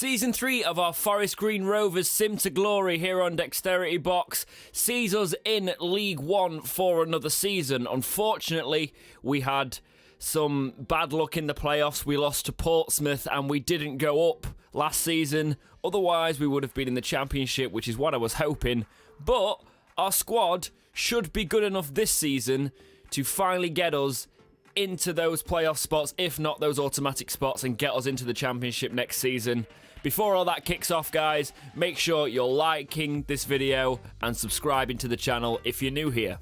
Season 3 of our Forest Green Rovers Sim to Glory here on Dexterity Box sees us in League One for another season. Unfortunately, we had some bad luck in the playoffs. We lost to Portsmouth and we didn't go up last season. Otherwise, we would have been in the Championship, which is what I was hoping. But our squad should be good enough this season to finally get us into those playoff spots, if not those automatic spots, and get us into the Championship next season. Before all that kicks off, guys, make sure you're liking this video and subscribing to the channel if you're new here.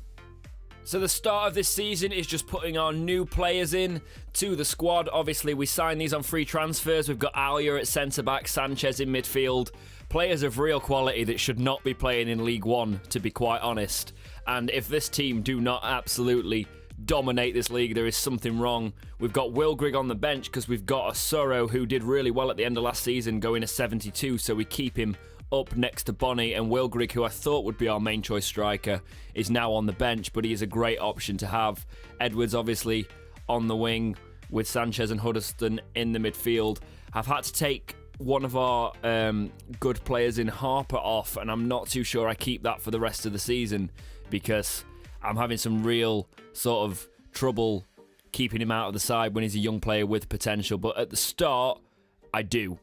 So the start of this season is just putting our new players in to the squad. Obviously, we signed these on free transfers. We've got Alia at centre-back, Sanchez in midfield. Players of real quality that should not be playing in League One, to be quite honest. And if this team do not absolutely dominate this league, there is something wrong. We've got Wilgrig on the bench because we've got a Sorrow who did really well at the end of last season, going to 72, so we keep him up next to Bonnie. And Wilgrig, who I thought would be our main choice striker, is now on the bench, but he is a great option to have. Edwards obviously on the wing with Sanchez and Huddleston in the midfield. I've had to take one of our good players in Harper off, and I'm not too sure I keep that for the rest of the season because I'm having some real sort of trouble keeping him out of the side when he's a young player with potential. But at the start, I do.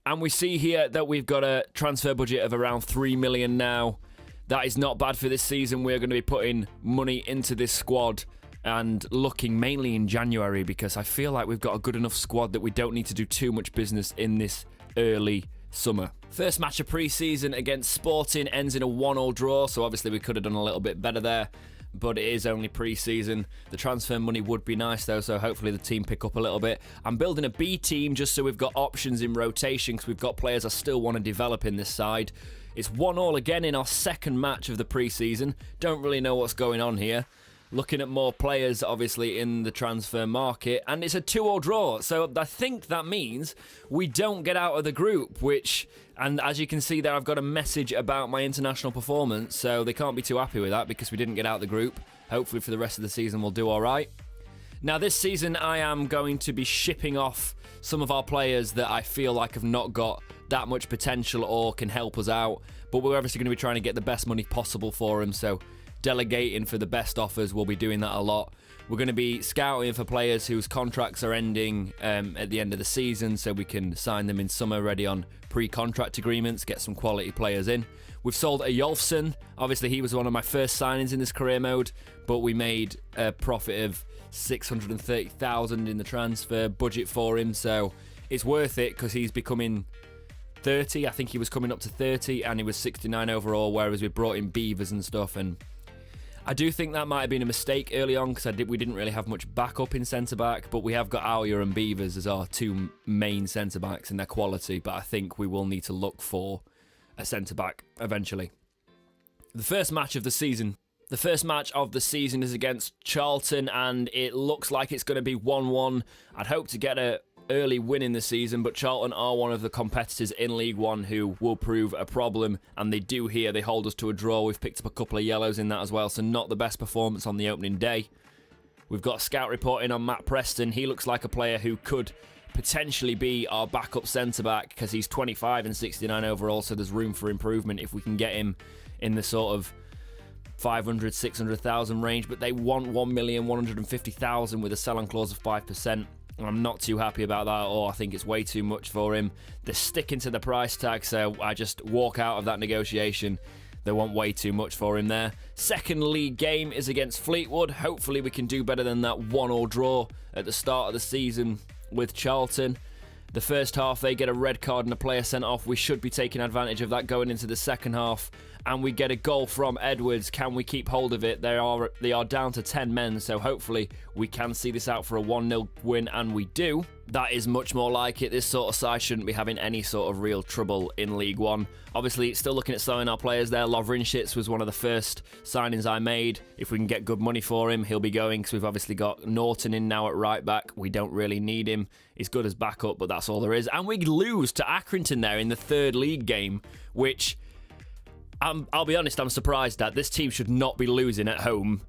And we see here that we've got a transfer budget of around 3 million now. That is not bad for this season. We're going to be putting money into this squad and looking mainly in January because I feel like we've got a good enough squad that we don't need to do too much business in this early summer. First match of pre-season against Sporting ends in a 1-1 draw, so obviously we could have done a little bit better there, but it is only pre-season. The transfer money would be nice though, so hopefully the team pick up a little bit. I'm building a B team just so we've got options in rotation because we've got players I still want to develop in this side. It's 1-1 again in our second match of the pre-season. Don't really know what's going on here. Looking at more players, obviously, in the transfer market, and it's a 2-2 draw, so I think that means we don't get out of the group, and as you can see there, I've got a message about my international performance, so they can't be too happy with that because we didn't get out of the group. Hopefully for the rest of the season we'll do alright. Now this season I am going to be shipping off some of our players that I feel like have not got that much potential or can help us out, but we're obviously going to be trying to get the best money possible for them, so delegating for the best offers, we'll be doing that a lot. We're going to be scouting for players whose contracts are ending at the end of the season so we can sign them in summer ready on pre-contract agreements, get some quality players in. We've sold Eyolfsson. Obviously he was one of my first signings in this career mode, but we made a profit of 630,000 in the transfer budget for him, so it's worth it because he's becoming 30. I think he was coming up to 30 and he was 69 overall, whereas we brought in Beavers and stuff, and I do think that might have been a mistake early on because we didn't really have much backup in centre-back, but we have got Alia and Beavers as our two main centre-backs and their quality, but I think we will need to look for a centre-back eventually. The first match of the season is against Charlton, and it looks like it's going to be 1-1. I'd hope to get a early win in the season, but Charlton are one of the competitors in League One who will prove a problem, and they do here. They hold us to a draw. We've picked up a couple of yellows in that as well, so not the best performance on the opening day. We've got a scout report in on Matt Preston. He looks like a player who could potentially be our backup centre-back because he's 25 and 69 overall, so there's room for improvement if we can get him in the sort of 500, 600,000 range, but they want 1,150,000 with a sell-on clause of 5%. I'm not too happy about that at all. I think it's way too much for him. They're sticking to the price tag, so I just walk out of that negotiation. They want way too much for him there. Second league game is against Fleetwood. Hopefully we can do better than that 1-1 draw at the start of the season with Charlton. The first half, they get a red card and a player sent off. We should be taking advantage of that going into the second half. And we get a goal from Edwards. Can we keep hold of it? They are down to 10 men, so hopefully we can see this out for a 1-0 win, and we do. That is much more like it. This sort of side shouldn't be having any sort of real trouble in League One. Obviously, still looking at selling our players there. Lovrinshits was one of the first signings I made. If we can get good money for him, he'll be going, because we've obviously got Norton in now at right back. We don't really need him. He's good as backup, but that's all there is. And we lose to Accrington there in the third league game, which I'll be honest, I'm surprised at. This team should not be losing at home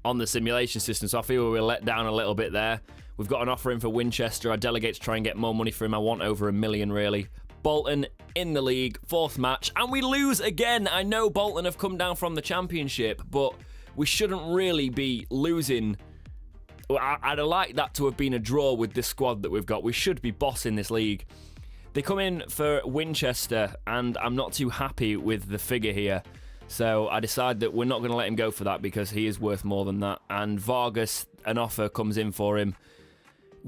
on the simulation system, so I feel we were let down a little bit there. We've got an offer in for Winchester. I delegate to try and get more money for him. I want over $1 million, really. Bolton in the league, 4th match, and we lose again. I know Bolton have come down from the Championship, but we shouldn't really be losing. I'd like that to have been a draw with this squad that we've got. We should be bossing this league. They come in for Winchester, and I'm not too happy with the figure here. So I decide that we're not going to let him go for that because he is worth more than that. And Vargas, an offer comes in for him.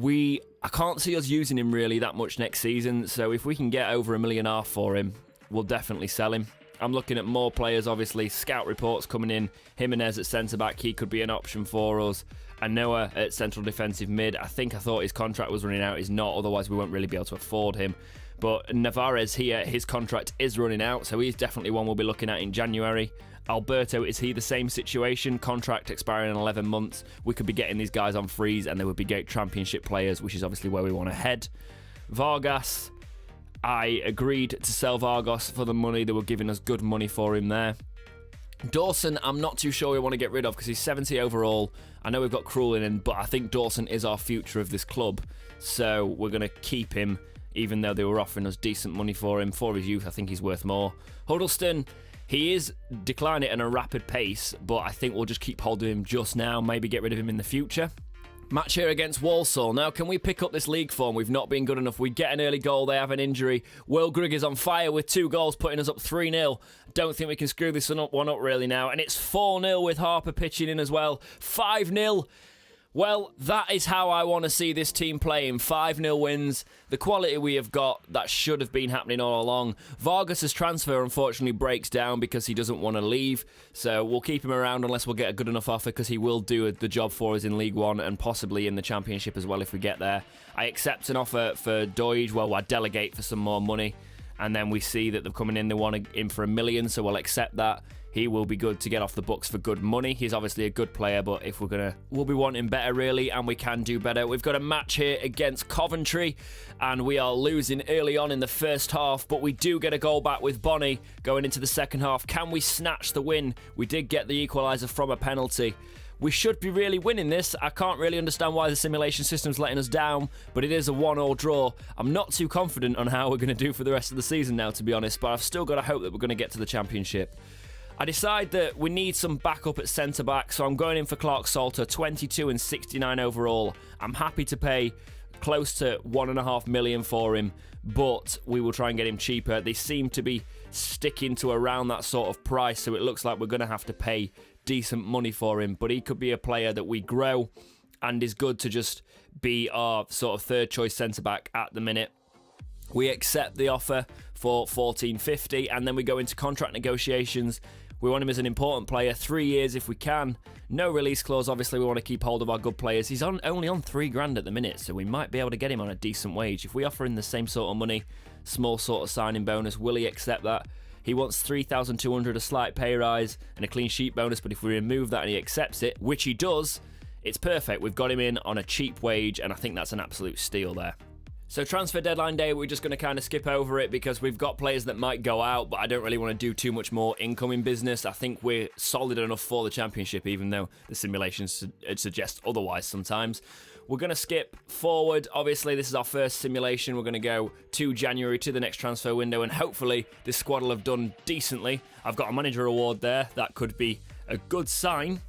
I can't see us using him really that much next season. So if we can get over $1.5 million for him, we'll definitely sell him. I'm looking at more players, obviously. Scout reports coming in. Jimenez at centre-back, he could be an option for us. And Noah at central defensive mid. I thought his contract was running out. He's not, otherwise we won't really be able to afford him. But Navarez here, his contract is running out, so he's definitely one we'll be looking at in January. Alberto, is he the same situation? Contract expiring in 11 months. We could be getting these guys on freeze and they would be great championship players, which is obviously where we want to head. Vargas, I agreed to sell Vargas for the money. They were giving us good money for him there. Dawson, I'm not too sure we want to get rid of because he's 70 overall. I know we've got Krul in, but I think Dawson is our future of this club. So we're going to keep him, even though they were offering us decent money for him. For his youth, I think he's worth more. Huddleston, he is declining at a rapid pace, but I think we'll just keep holding him just now, maybe get rid of him in the future. Match here against Walsall. Now, can we pick up this league form? We've not been good enough. We get an early goal, they have an injury. Will Grigg is on fire with 2 goals, putting us up 3-0. Don't think we can screw this one up really now. And it's 4-0 with Harper pitching in as well. 5-0. Well, that is how I want to see this team playing. 5-0 wins. The quality we have got, that should have been happening all along. Vargas' transfer, unfortunately, breaks down because he doesn't want to leave. So we'll keep him around unless we'll get a good enough offer because he will do the job for us in League One and possibly in the Championship as well if we get there. I accept an offer for Doige. Well, I delegate for some more money. And then we see that they're coming in, they want him for $1 million, so we'll accept that. He will be good to get off the books for good money. He's obviously a good player, but if we'll be wanting better really, and we can do better. We've got a match here against Coventry, and we are losing early on in the first half, but we do get a goal back with Bonnie going into the second half. Can we snatch the win? We did get the equaliser from a penalty. We should be really winning this. I can't really understand why the simulation system's letting us down, but it is a 1-1 draw. I'm not too confident on how we're going to do for the rest of the season now, to be honest, but I've still got to hope that we're going to get to the Championship. I decide that we need some backup at centre-back, so I'm going in for Clark Salter, 22 and 69 overall. I'm happy to pay close to $1.5 million for him, but we will try and get him cheaper. They seem to be sticking to around that sort of price, so it looks like we're going to have to pay decent money for him, but he could be a player that we grow and is good to just be our sort of third choice centre-back at the minute. We accept the offer for $14.50 and then we go into contract negotiations. We want him as an important player, 3 years if we can. No release clause, obviously we want to keep hold of our good players. He's only on $3,000 at the minute, so we might be able to get him on a decent wage. If we offer him the same sort of money, small sort of signing bonus, will he accept that? He wants $3,200, a slight pay rise and a clean sheet bonus, but if we remove that and he accepts it, which he does, it's perfect. We've got him in on a cheap wage, and I think that's an absolute steal there. So transfer deadline day, we're just going to kind of skip over it because we've got players that might go out, but I don't really want to do too much more incoming business. I think we're solid enough for the Championship, even though the simulations suggest otherwise sometimes. We're going to skip forward. Obviously, this is our first simulation. We're going to go to January, to the next transfer window, and hopefully this squad will have done decently. I've got a manager award there. That could be a good sign.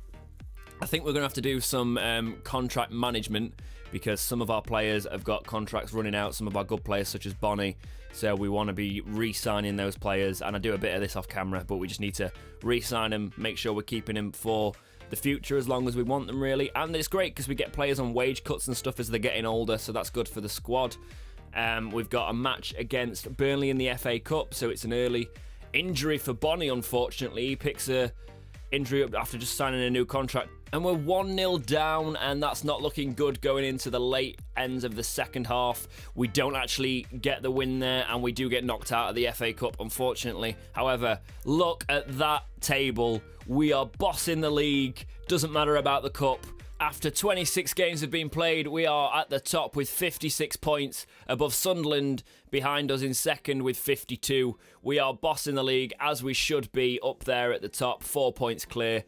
I think we're going to have to do some contract management because some of our players have got contracts running out, some of our good players such as Bonnie, so we want to be re-signing those players, and I do a bit of this off camera, but we just need to re-sign them, make sure we're keeping them for the future as long as we want them really, and it's great because we get players on wage cuts and stuff as they're getting older, so that's good for the squad. We've got a match against Burnley in the FA Cup, so it's an early injury for Bonnie, unfortunately. He picks a injury up after just signing a new contract, and we're 1-0 down, and that's not looking good going into the late ends of the second half. We don't actually get the win there, and we do get knocked out of the FA Cup, unfortunately. However, look at that table. We are bossing the league. Doesn't matter about the cup. After 26 games have been played, we are at the top with 56 points, above Sunderland, behind us in second with 52. We are bossing the league as we should be, up there at the top, 4 points clear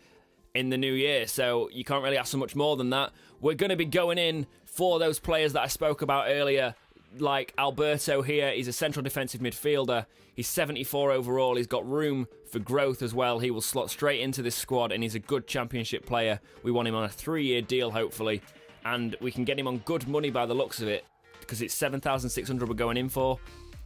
in the new year. So you can't really ask for much more than that. We're going to be going in for those players that I spoke about earlier, like Alberto here. He's a central defensive midfielder. He's 74 overall. He's got room for growth as well. He will slot straight into this squad, and he's a good championship player. We want him on a 3-year deal, hopefully, and we can get him on good money by the looks of it, because it's 7,600 we're going in for.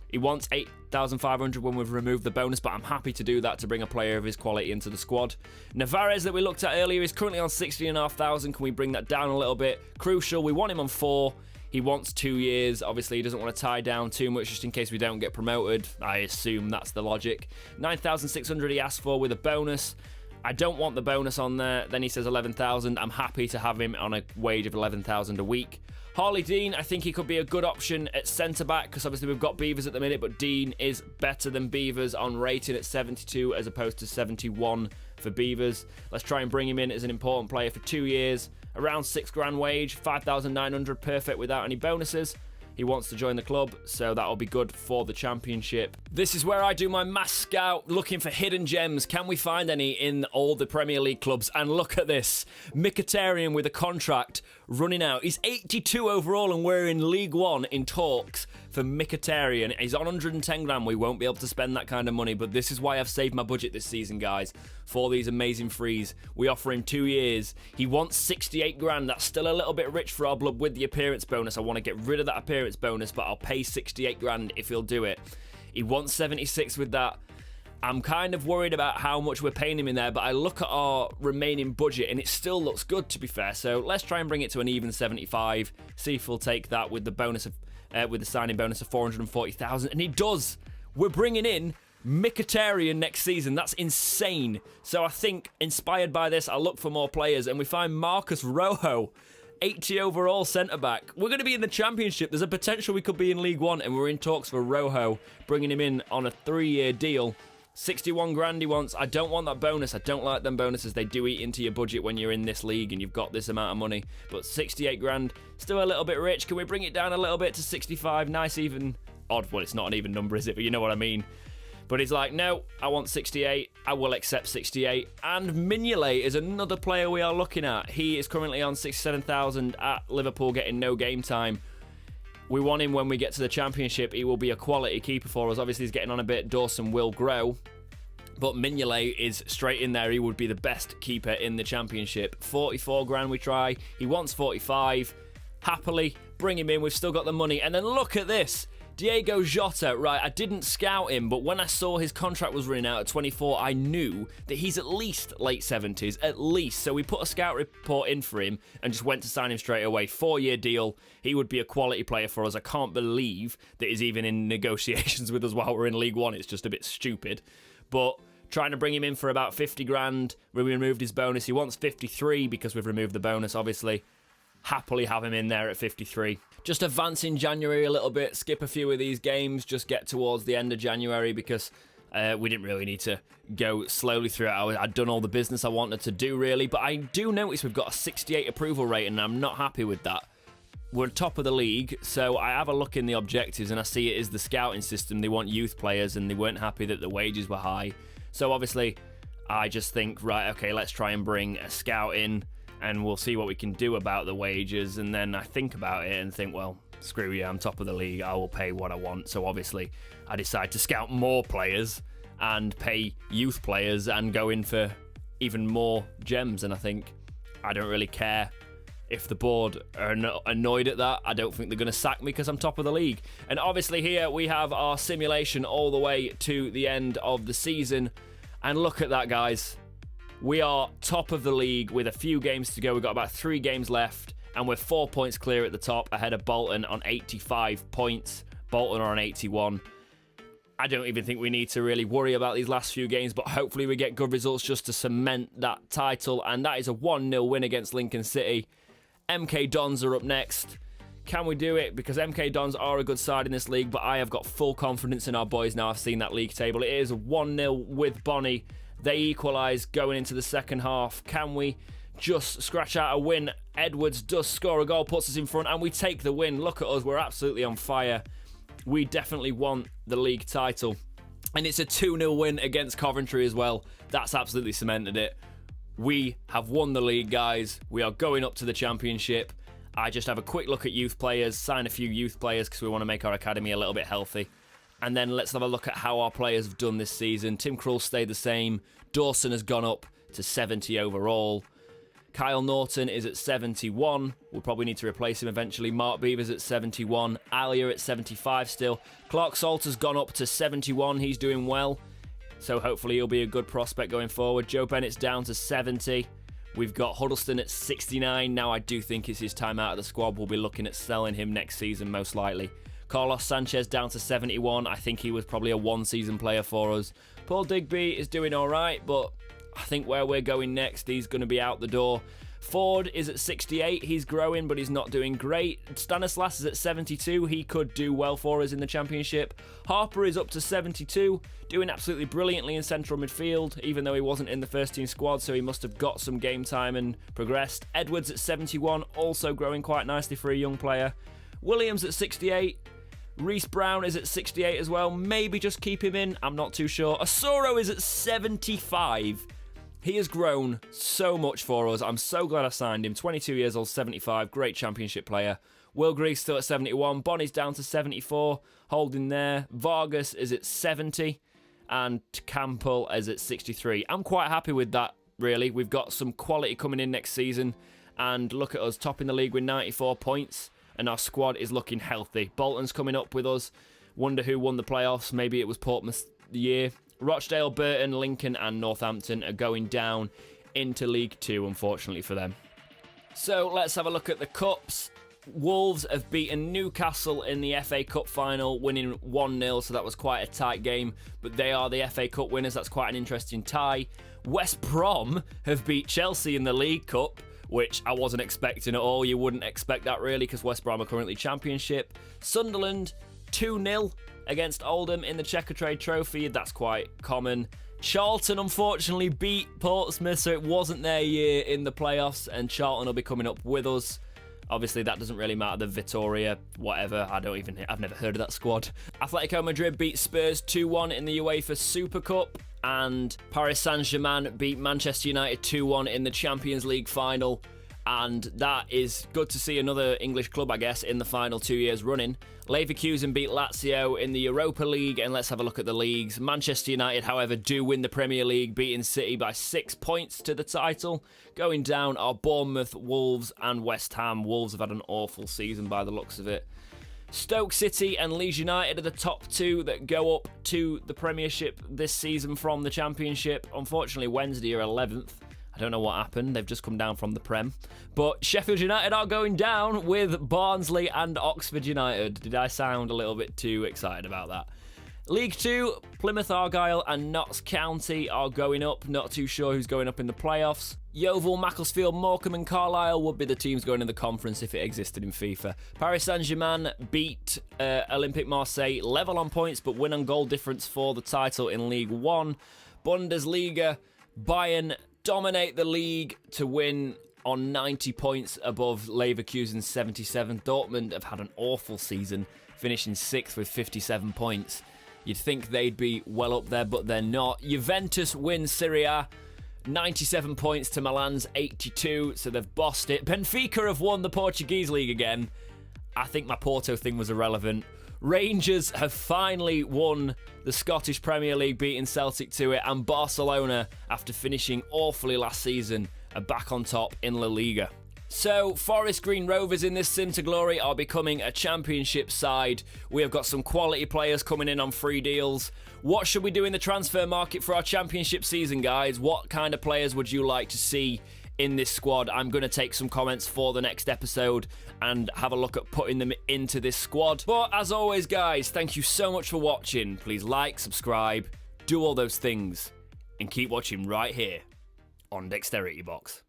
He wants 8,500 when we've removed the bonus, but I'm happy to do that to bring a player of his quality into the squad. Navarez that we looked at earlier is currently on 16,500. Can we bring that down a little bit? Crucial, we want him on 4. He wants 2 years. Obviously, he doesn't want to tie down too much just in case we don't get promoted. I assume that's the logic. 9,600 he asked for with a bonus. I don't want the bonus on there. Then he says 11,000. I'm happy to have him on a wage of 11,000 a week. Harley Dean, I think he could be a good option at centre-back, because obviously we've got Beavers at the minute, but Dean is better than Beavers on rating at 72 as opposed to 71 for Beavers. Let's try and bring him in as an important player for 2 years. Around £6,000 wage, 5,900, perfect without any bonuses. He wants to join the club, so that'll be good for the championship. This is where I do my mass scout, looking for hidden gems. Can we find any in all the Premier League clubs? And look at this. Mkhitaryan with a contract running out. He's 82 overall, and we're in League One in talks for Mkhitaryan. He's on 110 grand. We won't be able to spend that kind of money, but this is why I've saved my budget this season, guys, for these amazing frees. We offer him 2 years. He wants 68 grand. That's still a little bit rich for our club with the appearance bonus. I want to get rid of that appearance bonus, but I'll pay 68 grand if he'll do it. He wants 76 with that. I'm kind of worried about how much we're paying him in there, but I look at our remaining budget and it still looks good, to be fair. So let's try and bring it to an even 75. See if he'll take that with the bonus of with the signing bonus of 440,000, and he does. We're bringing in Mkhitaryan next season. That's insane. So I think, inspired by this, I'll look for more players, and we find Marcus Rojo, 80 overall centre-back. We're going to be in the Championship. There's a potential we could be in League One, and we're in talks for Rojo, bringing him in on a 3-year deal. 61 grand he wants. I don't want that bonus. I don't like them bonuses. They do eat into your budget when you're in this league and you've got this amount of money. But 68 grand, still a little bit rich. Can we bring it down a little bit to 65? Nice even. Odd. Well, it's not an even number, is it? But you know what I mean. But he's like, no, I want 68. I will accept 68. And Mignolet is another player we are looking at. He is currently on 67,000 at Liverpool, getting no game time. We want him when we get to the Championship. He will be a quality keeper for us. Obviously, he's getting on a bit. Dawson will grow. But Mignolet is straight in there. He would be the best keeper in the Championship. 44 grand we try. He wants 45. Happily, bring him in. We've still got the money. And then look at this. Diego Jota, right, I didn't scout him, but when I saw his contract was running out at 24, I knew that he's at least late 70s, at least. So we put a scout report in for him and just went to sign him straight away. 4-year deal. He would be a quality player for us. I can't believe that he's even in negotiations with us while we're in League One. It's just a bit stupid. But trying to bring him in for about 50 grand. We removed his bonus. He wants 53 because we've removed the bonus, obviously. Happily have him in there at 53. Just advance in January a little bit, skip a few of these games, just get towards the end of January because we didn't really need to go slowly through it. I'd done all the business I wanted to do, really, but I do notice we've got a 68 approval rate and I'm not happy with that. We're top of the league, so I have a look in the objectives and I see it is the scouting system. They want youth players and they weren't happy that the wages were high. So obviously, I just think, right, okay, let's try and bring a scout in and we'll see what we can do about the wages. And then I think about it and think, well, screw you, I'm top of the league. I will pay what I want. So obviously, I decide to scout more players and pay youth players and go in for even more gems. And I think I don't really care if the board are annoyed at that. I don't think they're going to sack me because I'm top of the league. And obviously here we have our simulation all the way to the end of the season. And look at that, guys. We are top of the league with a few games to go. We've got about 3 games left, and we're 4 points clear at the top, ahead of Bolton on 85 points. Bolton are on 81. I don't even think we need to really worry about these last few games, but hopefully we get good results just to cement that title, and that is a 1-0 win against Lincoln City. MK Dons are up next. Can we do it? Because MK Dons are a good side in this league, but I have got full confidence in our boys now. I've seen that league table. It is a 1-0 with Bonnie. They equalise going into the second half. Can we just scratch out a win? Edwards does score a goal, puts us in front, and we take the win. Look at us, we're absolutely on fire. We definitely want the league title. And it's a 2-0 win against Coventry as well. That's absolutely cemented it. We have won the league, guys. We are going up to the Championship. I just have a quick look at youth players, sign a few youth players because we want to make our academy a little bit healthy. And then let's have a look at how our players have done this season. Tim Krul stayed the same. Dawson has gone up to 70 overall. Kyle Norton is at 71. We'll probably need to replace him eventually. Mark Beaver's at 71. Alia at 75 still. Clark Salter's gone up to 71. He's doing well. So hopefully he'll be a good prospect going forward. Joe Bennett's down to 70. We've got Huddleston at 69. Now I do think it's his time out of the squad. We'll be looking at selling him next season most likely. Carlos Sanchez down to 71. I think he was probably a one-season player for us. Paul Digby is doing all right, but I think where we're going next, he's going to be out the door. Ford is at 68. He's growing, but he's not doing great. Stanislas is at 72. He could do well for us in the Championship. Harper is up to 72, doing absolutely brilliantly in central midfield, even though he wasn't in the first team squad, so he must have got some game time and progressed. Edwards at 71, also growing quite nicely for a young player. Williams at 68. Reece Brown is at 68 as well. Maybe just keep him in. I'm not too sure. Osoro is at 75. He has grown so much for us. I'm so glad I signed him. 22 years old, 75. Great Championship player. Will Greaves still at 71. Bonnie's down to 74. Holding there. Vargas is at 70. And Campbell is at 63. I'm quite happy with that, really. We've got some quality coming in next season. And look at us, topping the league with 94 points. And our squad is looking healthy. Bolton's coming up with us. Wonder who won the playoffs. Maybe it was Portsmouth the year. Rochdale, Burton, Lincoln and Northampton are going down into League 2, unfortunately for them. So let's have a look at the Cups. Wolves have beaten Newcastle in the FA Cup final, winning 1-0, so that was quite a tight game. But they are the FA Cup winners. That's quite an interesting tie. West Brom have beat Chelsea in the League Cup, which I wasn't expecting at all. You wouldn't expect that really, because West Brom are currently Championship. Sunderland 2-0 against Oldham in the Checkatrade Trophy. That's quite common. Charlton unfortunately beat Portsmouth, so it wasn't their year in the playoffs, and Charlton will be coming up with us. Obviously, that doesn't really matter. The Vittoria, whatever. I've never heard of that squad. Atletico Madrid beat Spurs 2-1 in the UEFA Super Cup, and Paris Saint-Germain beat Manchester United 2-1 in the Champions League final. And that is good to see another English club, I guess, in the final 2 years running. Leverkusen beat Lazio in the Europa League, and let's have a look at the leagues. Manchester United, however, do win the Premier League, beating City by 6 points to the title. Going down are Bournemouth, Wolves and West Ham. Wolves have had an awful season by the looks of it. Stoke City and Leeds United are the top two that go up to the Premiership this season from the Championship. Unfortunately, Wednesday are 11th. I don't know what happened. They've just come down from the Prem. But Sheffield United are going down with Barnsley and Oxford United. Did I sound a little bit too excited about that? League 2, Plymouth Argyle and Notts County are going up. Not too sure who's going up in the playoffs. Yeovil, Macclesfield, Morecambe and Carlisle would be the teams going in the conference if it existed in FIFA. Paris Saint-Germain beat Olympique Marseille, level on points but win on goal difference for the title in League 1. Bundesliga, Bayern dominate the league to win on 90 points above Leverkusen's 77. Dortmund have had an awful season, finishing 6th with 57 points. You'd think they'd be well up there, but they're not. Juventus win Serie A, 97 points to Milan's 82, so they've bossed it. Benfica have won the Portuguese league again. I think my Porto thing was irrelevant. Rangers have finally won the Scottish Premier League, beating Celtic to it, and Barcelona, after finishing awfully last season, are back on top in La Liga. So, Forest Green Rovers in this Sim to Glory are becoming a Championship side. We have got some quality players coming in on free deals. What should we do in the transfer market for our Championship season, guys? What kind of players would you like to see in this squad? I'm going to take some comments for the next episode and have a look at putting them into this squad. But as always, guys, thank you so much for watching. Please like, subscribe, do all those things, and keep watching right here on Dexterity Box.